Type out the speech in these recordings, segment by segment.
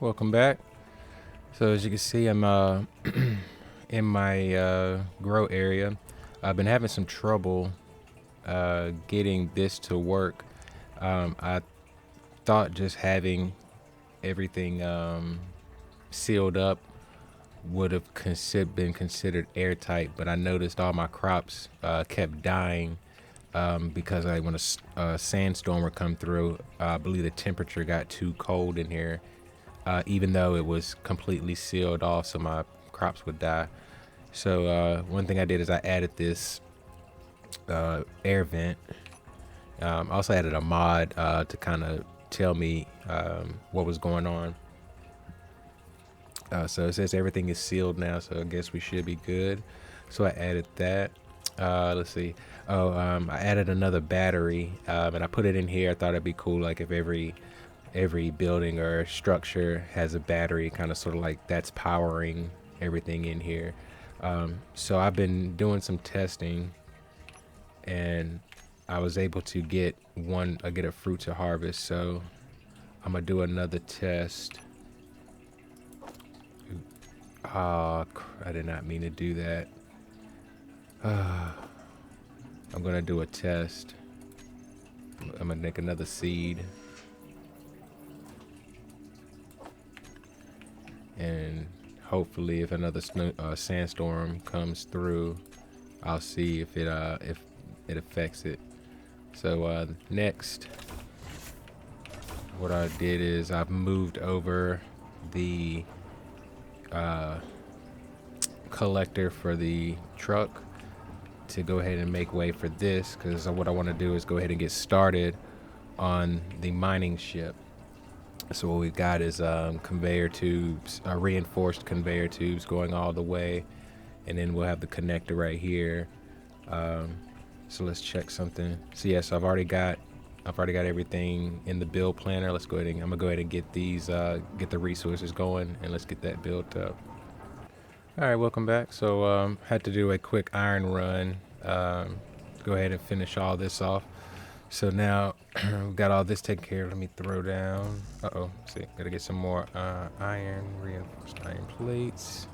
Welcome back. So as you can see, I'm in my grow area. I've been having some trouble getting this to work. I thought just having everything sealed up would have been considered airtight, but I noticed all my crops kept dying because when a sandstorm would come through, I believe the temperature got too cold in here, even though it was completely sealed off, so my crops would die. So one thing I did is I added this air vent. Also added a mod to kind of tell me what was going on. So it says everything is sealed now, so I guess we should be good. So I added that. Let's see. Oh, I added another battery, and I put it in here. I thought it'd be cool, like if every building or structure has a battery, kind of sort of like that's powering everything in here. So I've been doing some testing, and I was able to get a fruit to harvest. So I'm gonna do another test. Ah, I did not mean to do that. I'm gonna do a test. I'm gonna make another seed, and hopefully, if another sandstorm comes through, I'll see if it affects it. So next, what I did is I've moved over the collector for the truck to go ahead and make way for this, because what I want to do is go ahead and get started on the mining ship. So what we've got is conveyor tubes, reinforced conveyor tubes going all the way, and then we'll have the connector right here. So let's check something. So yes, I've already got everything in the build planner. I'm gonna go ahead and get get the resources going, and let's get that built up. All right, welcome back. So had to do a quick iron run. Go ahead and finish all this off. So now we've got all this taken care of. Let me throw down. See, gotta get some more reinforced iron plates.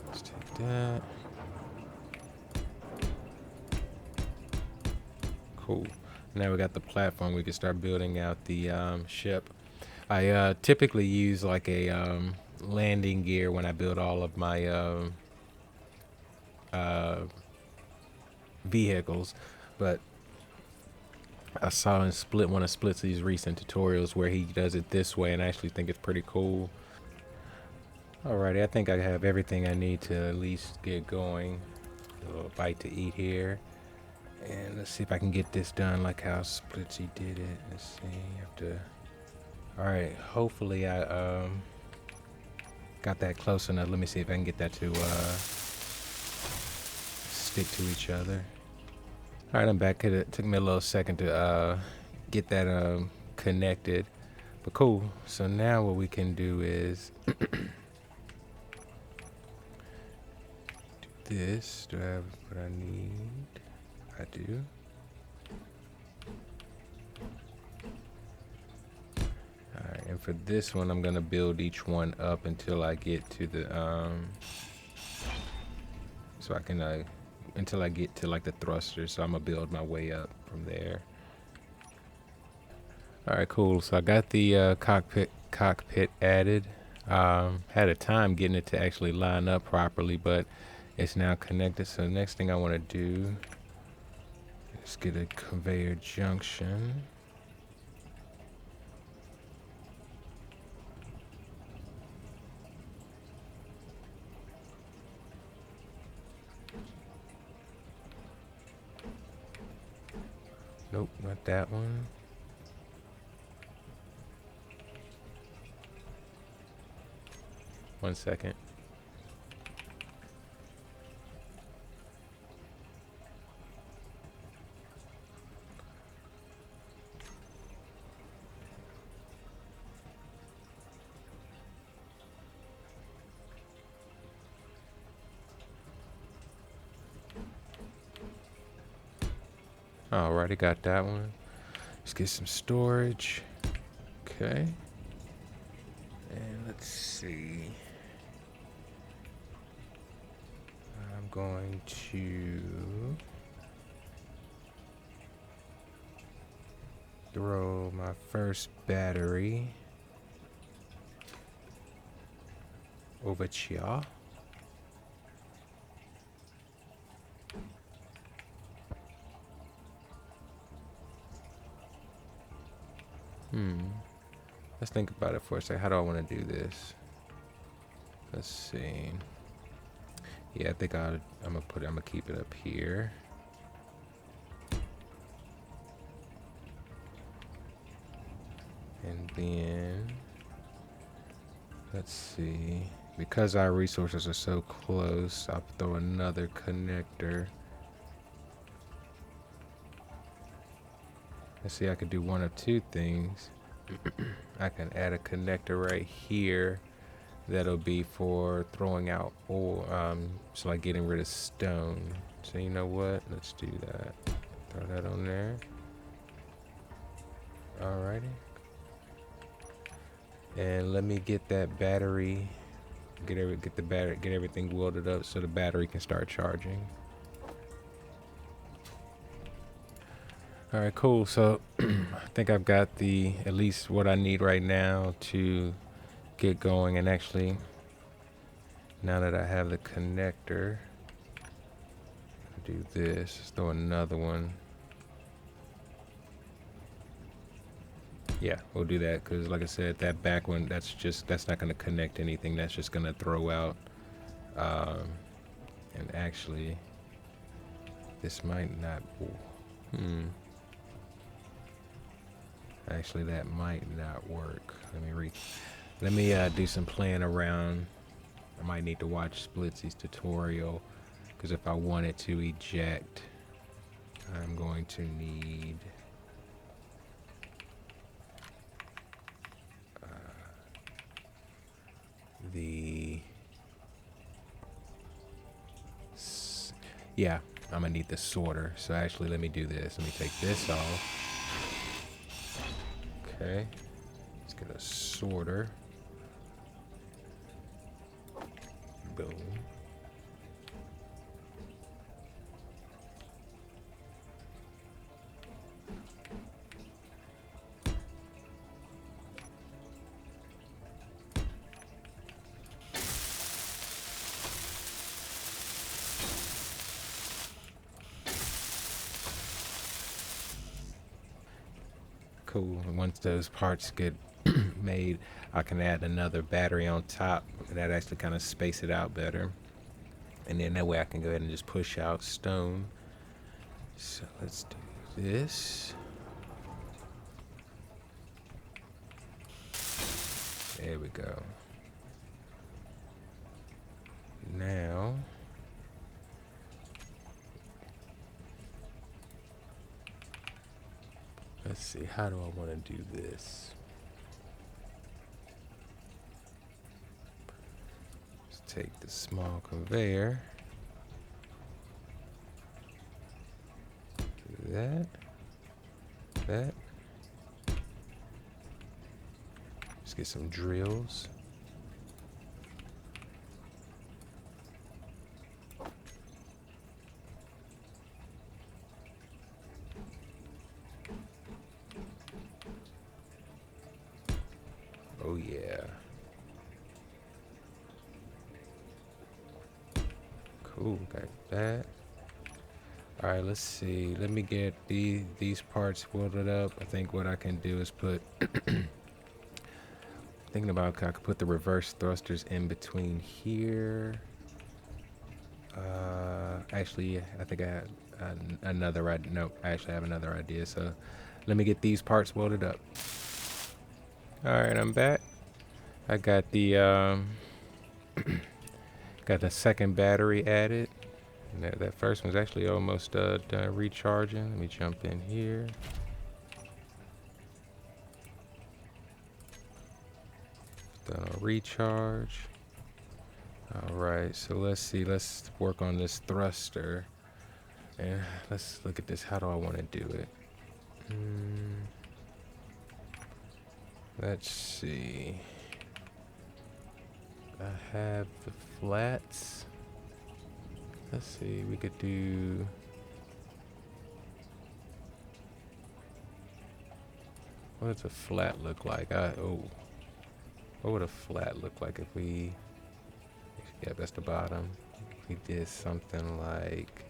Let's take that. Cool. Now we got the platform. We can start building out the ship. I typically use like a landing gear when I build all of my vehicles, but I saw in one of Splitsy's recent tutorials where he does it this way, and I actually think it's pretty cool. Alrighty, I think I have everything I need to at least get going. A little bite to eat here, and let's see if I can get this done like how Splitsy did it. Let's see. All right, hopefully I got that close enough. Let me see if I can get that to stick to each other. All right, I'm back. It took me a little second to get that connected, but cool. So now what we can do is do this. Do I have what I need? I do. All right, and for this one, I'm gonna build each one up until I get to the so I can until I get to like the thruster. So I'm gonna build my way up from there. All right, cool. So I got the cockpit added. Had a time getting it to actually line up properly, but it's now connected. So the next thing I want to do is get a conveyor junction. Nope, not that one. One second. Alrighty, got that one. Let's get some storage. Okay. Let's see. I'm going to throw my first battery over here. Let's think about it for a second. How do I want to do this? Let's see. Yeah, I think I'm gonna keep it up here. And then let's see. Because our resources are so close, I'll throw another connector. Let's see, I could do one of two things. I can add a connector right here that'll be for throwing out oil, so like getting rid of stone. So you know what? Let's do that. Throw that on there. Alrighty. And let me get that battery, get everything welded up so the battery can start charging. All right, cool. So I think I've got at least what I need right now to get going. And actually, now that I have the connector, I'll do this. Let's throw another one. Yeah, we'll do that because, like I said, that back one, that's not going to connect anything. That's just going to throw out. And actually, this might not. Actually, that might not work. Let me do some playing around. I might need to watch Splitsy's tutorial because if I wanted to eject, I'm going to need yeah, I'm gonna need the sorter. So actually, let me do this. Let me take this off. Okay, let's get a sorter. Boom. Cool. And once those parts get made, I can add another battery on top, and that actually kind of space it out better. And then that way I can go ahead and just push out stone. So let's do this. There we go. Now, let's see, how do I want to do this? Let's take the small conveyor. Do that. That. Let's get some drills. Oh yeah. Cool, got that. All right, let's see. Let me get these parts welded up. I think what I can do is put thinking about I could put the reverse thrusters in between here. Actually, I think I had another idea. No, I actually have another idea. So let me get these parts welded up. All right, I'm back. I got the got the second battery added. And that first one's actually almost done recharging. Let me jump in here. Done a recharge. All right, so let's see. Let's work on this thruster. And let's look at this. How do I want to do it? Let's see. have the flats. Let's see, we could do... What does a flat look like? What would a flat look like if we... Yeah, that's the bottom. If we did something like...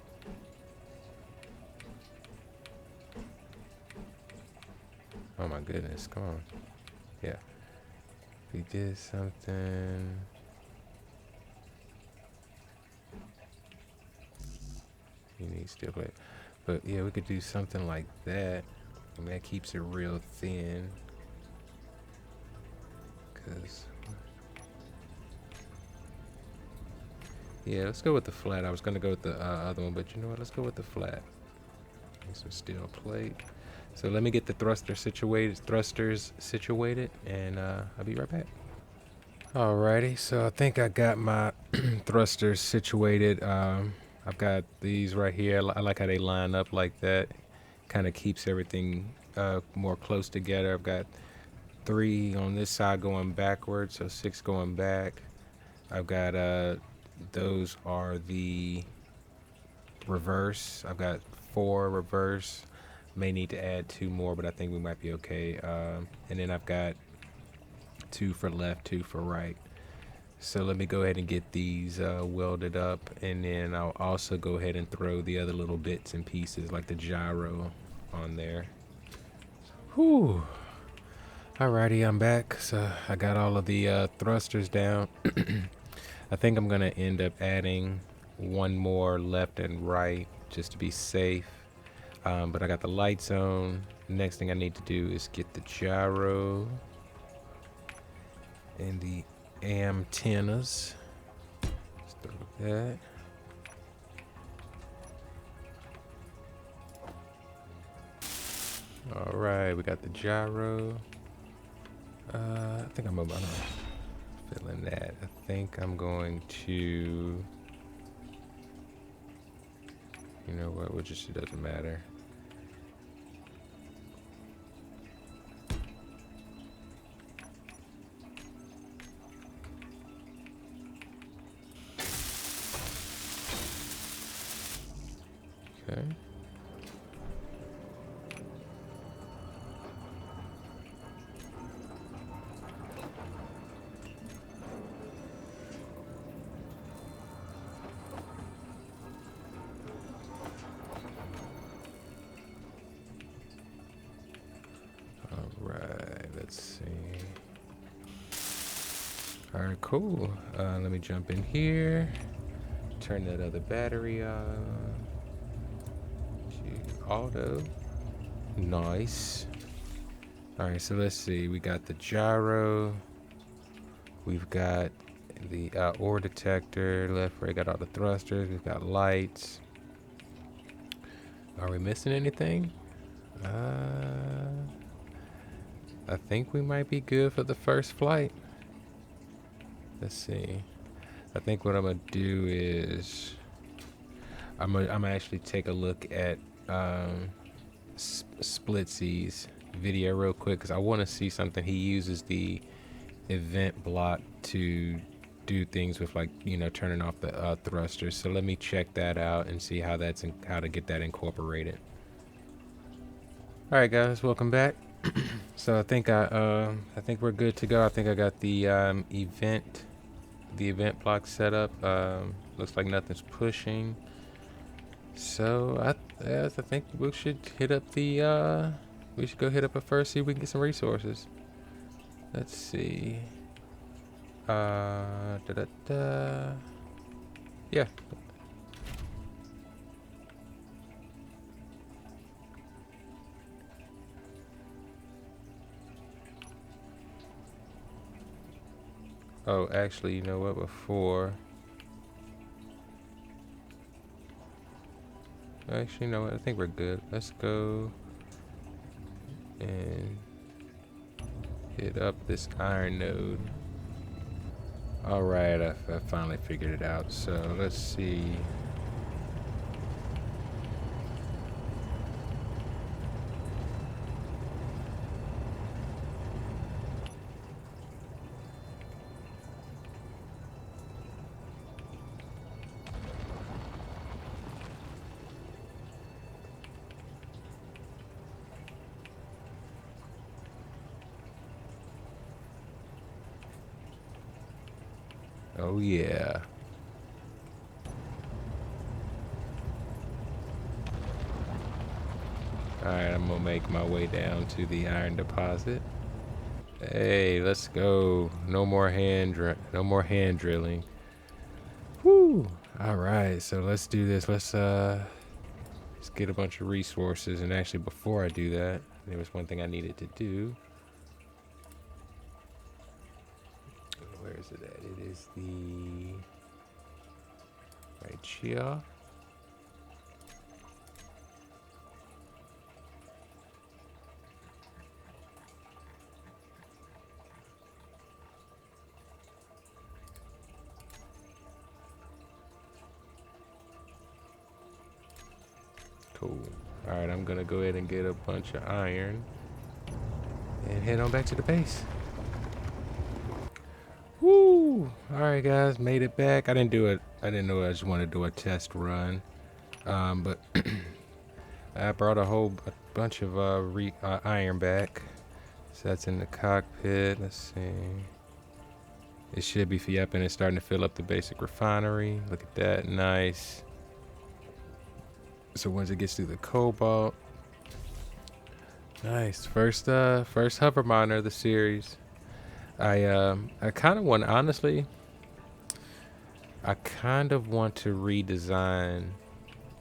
Oh my goodness, come on. Yeah. If we did something... You need steel plate. But yeah, we could do something like that. And that keeps it real thin. Cause... Yeah, let's go with the flat. I was gonna go with the other one, but you know what? Let's go with the flat. Need some steel plate. So let me get the thrusters situated, and I'll be right back. Alrighty, so I think I got my thrusters situated. I've got these right here. I like how they line up like that. Kind of keeps everything more close together. I've got 3 on this side going backwards, so 6 going back. I've got those are the reverse. I've got 4 reverse. May need to add 2 more, but I think we might be okay. And then I've got 2 for left, 2 for right. So let me go ahead and get these welded up, and then I'll also go ahead and throw the other little bits and pieces like the gyro on there. Whew. Alrighty, I'm back. So I got all of the thrusters down. I think I'm gonna end up adding 1 more left and right just to be safe. But I got the lights on. Next thing I need to do is get the gyro and the antennas. Let's throw that. All right, we got the gyro. I think I'm feeling that. I think I'm going to, you know what, it doesn't matter. Okay. All right, cool. Let me jump in here. Turn that other battery on. Auto. Nice. All right, so let's see. We got the gyro. We've got the ore detector. Left, right. Got all the thrusters. We've got lights. Are we missing anything? I think we might be good for the first flight. Let's see. I think what I'm gonna do is I'm gonna actually take a look at Splitsy's video real quick, because I want to see something. He uses the event block to do things with, like, you know, turning off the thrusters. So let me check that out and see how how to get that incorporated. All right, guys, welcome back. So I think we're good to go. I think I got the event block set up. Looks like nothing's pushing. So I think we should hit up the we should go hit up it first, see if we can get some resources. Let's see. Yeah. Oh, actually, you know what? Actually, you know what? I think we're good. Let's go and hit up this iron node. All right, I finally figured it out. So let's see. Oh yeah. Alright, I'm gonna make my way down to the iron deposit. Hey, let's go. No more hand drilling. Whoo! Alright, so let's do this. Let's get a bunch of resources. And actually, before I do that, there was one thing I needed to do. Where is it at? It is the right here. Cool. Alright, I'm gonna go ahead and get a bunch of iron and head on back to the base. Woo! Alright guys, made it back. I didn't do it. I didn't know I just wanted to do a test run. But I brought a bunch of iron back. So that's in the cockpit. Let's see. It should be, yep, and it's starting to fill up the basic refinery. Look at that, nice. So once it gets through the cobalt, nice. First hover miner of the series. I kind of want, honestly, I kind of want to redesign,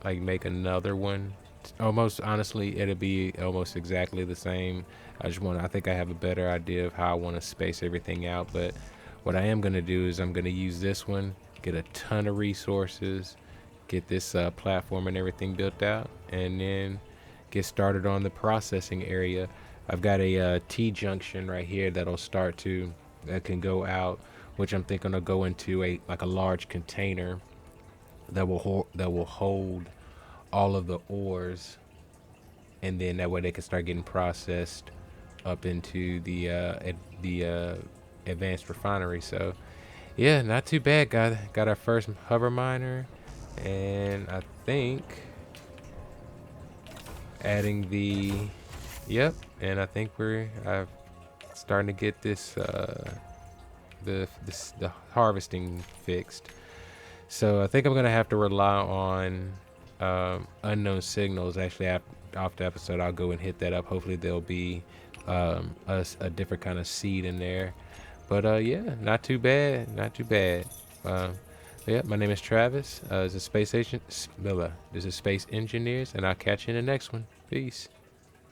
like make another one. Almost honestly, it'll be almost exactly the same. I think I have a better idea of how I want to space everything out. But what I am going to do is I'm going to use this one, get a ton of resources, get this platform and everything built out, and then get started on the processing area. I've got a T-junction right here that can go out, which I'm thinking will go into a large container that will hold all of the ores, and then that way they can start getting processed up into the advanced refinery. So yeah, not too bad. Got our first hover miner, and I think adding and I think we're starting to get this the harvesting fixed. So I think I'm gonna have to rely on unknown signals. Actually, after the episode, I'll go and hit that up. Hopefully there'll be a different kind of seed in there. But yeah, not too bad. Yeah, my name is Travis. This is Space Engineers, and I'll catch you in the next one. Peace.